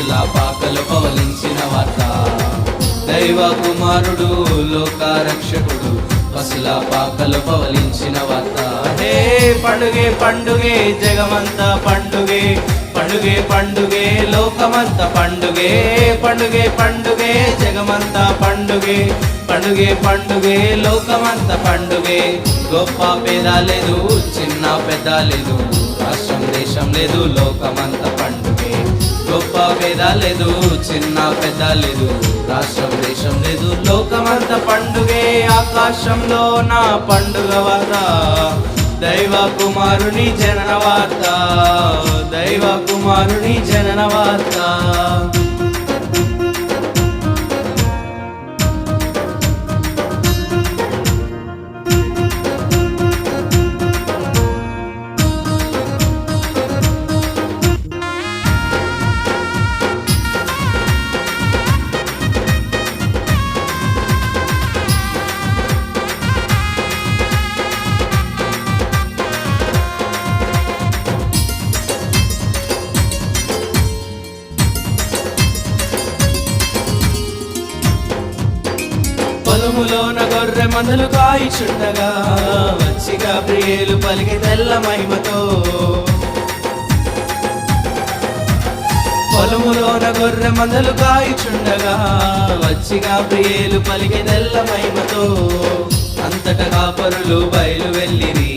పశుల పాకలు పవలించిన వార్త. దైవ కుమారుడు లోకారక్షకుడు పశుల పాకలు పవలించిన వార్త. హే పండుగే పండుగే జగమంతా పండుగే, పండుగే పండుగే లోకమంతా పండుగే, పండుగే పండుగే జగమంతా పండుగే, పండుగే పండుగే లోకమంతా పండుగే. గొప్ప పేద లేదు, చిన్న పెద్ద లేదు, రాష్ట్రం దేశం లేదు, లోకమంతా పండుగే. గొప్ప పేద లేదు, చిన్న పెద్ద లేదు, రాష్ట్రం దేశం లేదు, లోకమంతా పండుగే. ఆకాశంలో నా పండుగ వార్త, దైవ కుమారుని జనన వార్త, దైవ కుమారుని జనన వార్త. పొలములోన గొర్రె మందలు కాయిచుండగా వచ్చి గాబ్రియేలు పలికి తెల్ల మహిమతో. పొలములోన గొర్రె మందలు కాయిచుండగా వచ్చి గాబ్రియేలు పలికి తెల్ల మహిమతో. అంతటా కాపరులు బయలు వెళ్ళిరి,